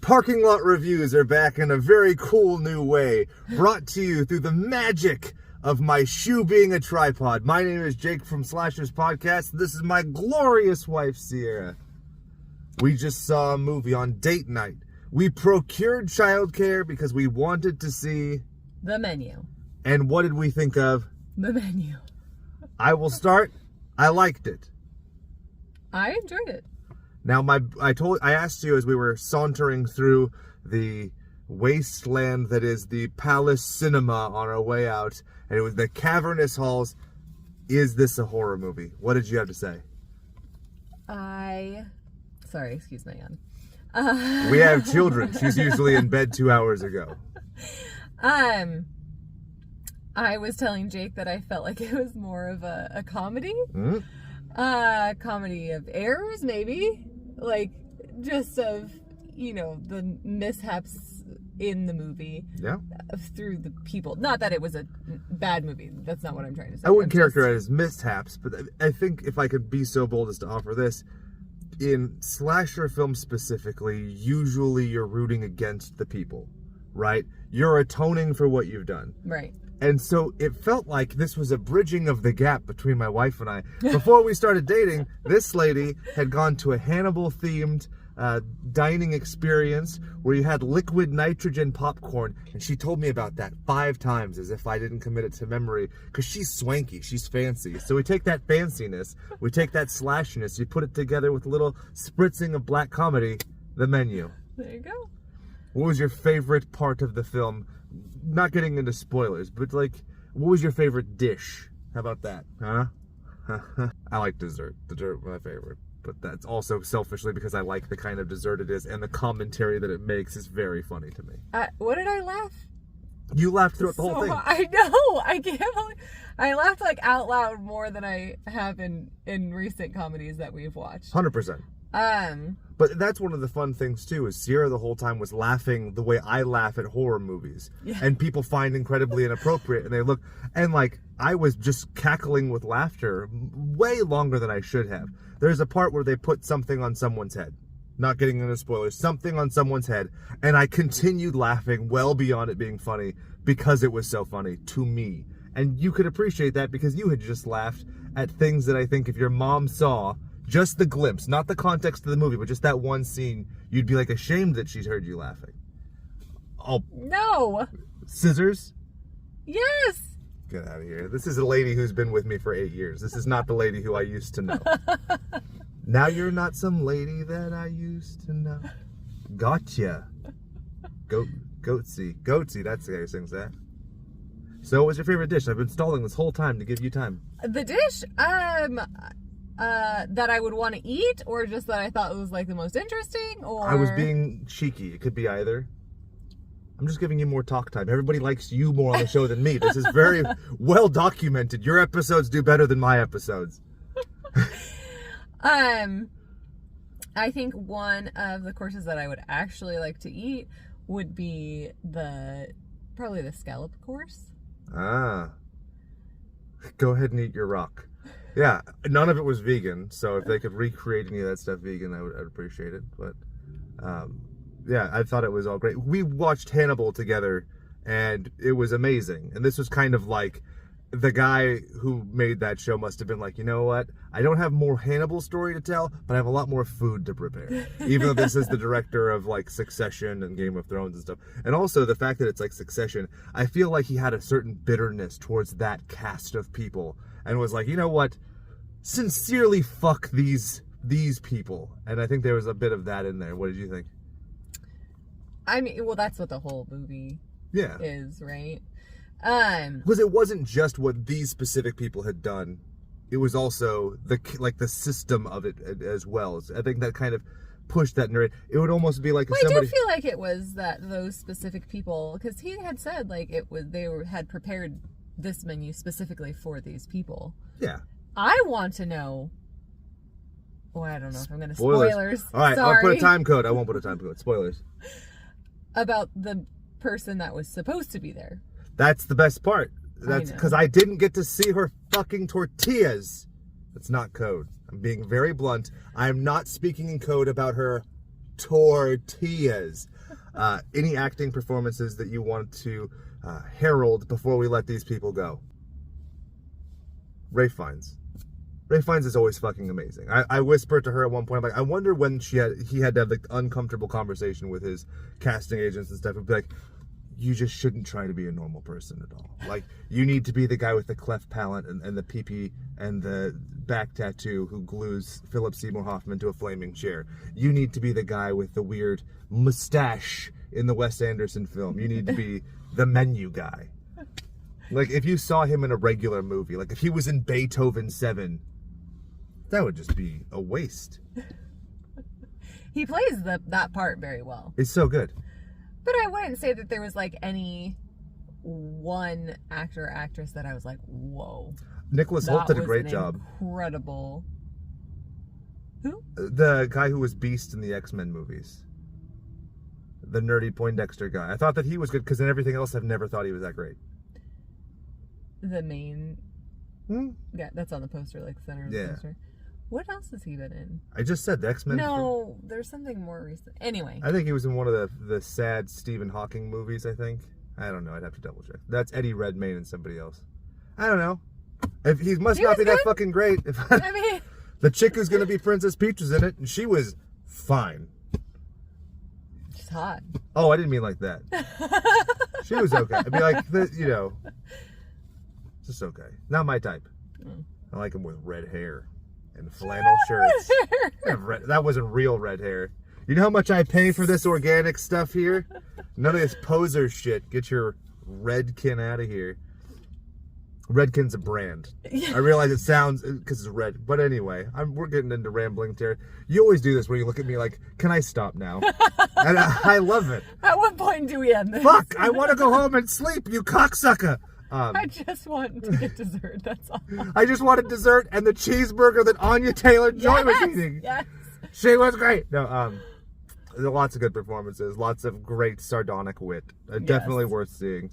Parking lot reviews are back in a very cool new way, brought to you through the magic of my shoe being a tripod. My name is Jake from Slashers Podcast. This is my glorious wife, Ciara. We just saw a movie on date night. We procured childcare because we wanted to see the menu. And what did we think of the menu? I will start. I liked it. I enjoyed it. Now, I asked you as we were sauntering through the wasteland that is the Palace Cinema on our way out, and it was the cavernous halls. Is this a horror movie? What did you have to say? Sorry, excuse my yawn. We have children. She's usually in bed 2 hours ago. I was telling Jake that I felt like it was more of a comedy. Mm-hmm. Comedy of errors, maybe. Like, just of, the mishaps in the movie. Yeah. Through the people. Not that it was a bad movie. That's not what I'm trying to say. I wouldn't characterize it as mishaps, but I think if I could be so bold as to offer this, in slasher films specifically, usually you're rooting against the people, right? You're atoning for what you've done. Right. And so it felt like this was a bridging of the gap between my wife and I. Before we started dating, this lady had gone to a Hannibal-themed dining experience where you had liquid nitrogen popcorn, and she told me about that 5 times as if I didn't commit it to memory, because she's swanky, she's fancy. So we take that fanciness, we take that slashiness, you put it together with a little spritzing of black comedy, the menu. There you go. What was your favorite part of the film? Not getting into spoilers, but what was your favorite dish? How about that, huh? I like dessert. Dessert was my favorite. But that's also selfishly because I like the kind of dessert it is, and the commentary that it makes is very funny to me. What did I laugh? You laughed throughout the whole thing. I know. I can't believe I laughed out loud more than I have in recent comedies that we've watched. 100%. But that's one of the fun things too, is Ciara the whole time was laughing the way I laugh at horror movies. Yeah. And people find incredibly inappropriate, and they look, and I was just cackling with laughter way longer than I should have. There's a part where they put something on someone's head. Not getting into spoilers, something on someone's head, and I continued laughing well beyond it being funny because it was so funny to me. And you could appreciate that because you had just laughed at things that I think if your mom saw, just the glimpse, not the context of the movie, but just that one scene, you'd be ashamed that she's heard you laughing. Oh. No. Scissors? Yes. Get out of here. This is a lady who's been with me for 8 years. This is not the lady who I used to know. Now you're not some lady that I used to know. Gotcha. Goatsy. Goatsy, that's the guy who sings that. So what was your favorite dish? I've been stalling this whole time to give you time. The dish? That I would want to eat, or just that I thought was the most interesting, or... I was being cheeky. It could be either. I'm just giving you more talk time. Everybody likes you more on the show than me. This is very well documented. Your episodes do better than my episodes. I think one of the courses that I would actually like to eat would be probably the scallop course. Ah. Go ahead and eat your rock. Yeah, none of it was vegan, so if they could recreate any of that stuff vegan, I'd appreciate it. But, yeah, I thought it was all great. We watched Hannibal together, and it was amazing. And this was kind of the guy who made that show must have been you know what? I don't have more Hannibal story to tell, but I have a lot more food to prepare. Even though this is the director of Succession and Game of Thrones and stuff. And also the fact that it's Succession, I feel like he had a certain bitterness towards that cast of people. And was you know what? Sincerely fuck these people. And I think there was a bit of that in there. What did you think? I mean, well, that's what the whole movie is, right? Because it wasn't just what these specific people had done. It was also the system of it as well. I think that kind of pushed that narrative. It would almost be like if somebody... I do feel like it was those specific people, because he had said they had prepared this menu specifically for these people. Yeah. I want to know. Oh, I don't know if I'm going to spoilers. All right, sorry. I'll put a time code. I won't put a time code. Spoilers. About the person that was supposed to be there. That's the best part. That's because I didn't get to see her fucking tortillas. That's not code. I'm being very blunt. I'm not speaking in code about her tortillas. Any acting performances that you want to herald before we let these people go? Ray Fiennes. Ray Fiennes is always fucking amazing. I whispered to her at one point, I'm like, I wonder when he had to have the uncomfortable conversation with his casting agents and stuff. It'd be like, you just shouldn't try to be a normal person at all. Like, you need to be the guy with the cleft palate and the pee-pee and the back tattoo who glues Philip Seymour Hoffman to a flaming chair. You need to be the guy with the weird mustache in the Wes Anderson film. You need to be the menu guy. Like, if you saw him in a regular movie, like if he was in Beethoven 7, that would just be a waste. He plays that part very well. It's so good. But I wouldn't say that there was like any one actor or actress that I was like, whoa. Nicholas Hoult did a great job. Incredible. Who? The guy who was Beast in the X-Men movies. The nerdy Poindexter guy. I thought that he was good because in everything else I've never thought he was that great. The main... Yeah, that's on the poster, like center of the poster. What else has he been in? I just said the X-Men. No, there's something more recent. Anyway. I think he was in one of the sad Stephen Hawking movies, I think. I don't know. I'd have to double check. That's Eddie Redmayne and somebody else. I don't know. If he must not be that fucking great. I mean... The chick who's going to be Princess Peach was in it, and she was fine. She's hot. Oh, I didn't mean like that. She was okay. I'd be like, just okay. Not my type. I like him with red hair and flannel shirts. That wasn't real red hair. You know how much I pay for this organic stuff here? None of this poser shit. Get your Redkin out of here. Redkin's a brand. I realize it sounds because it's red, but anyway, we're getting into rambling here. You always do this where you look at me like, "Can I stop now?" And I love it. At what point do we end this? Fuck! I want to go home and sleep. You cocksucker. I just want to get dessert. That's all. I just wanted dessert and the cheeseburger that Anya Taylor-Joy was eating. Yes. She was great. No, there are lots of good performances, lots of great sardonic wit. Definitely worth seeing,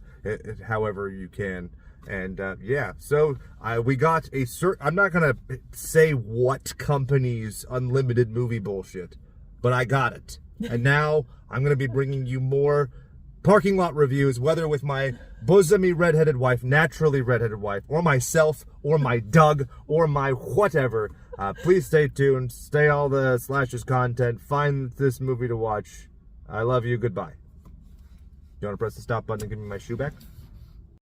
however you can. And so we got I'm not gonna say what company's unlimited movie bullshit, but I got it. And now I'm gonna be bringing you more parking lot reviews, whether with my bosomy redheaded wife, naturally redheaded wife, or myself, or my Doug, or my whatever. Please stay tuned. Stay all the Slashers content. Find this movie to watch. I love you. Goodbye. You want to press the stop button and give me my shoe back?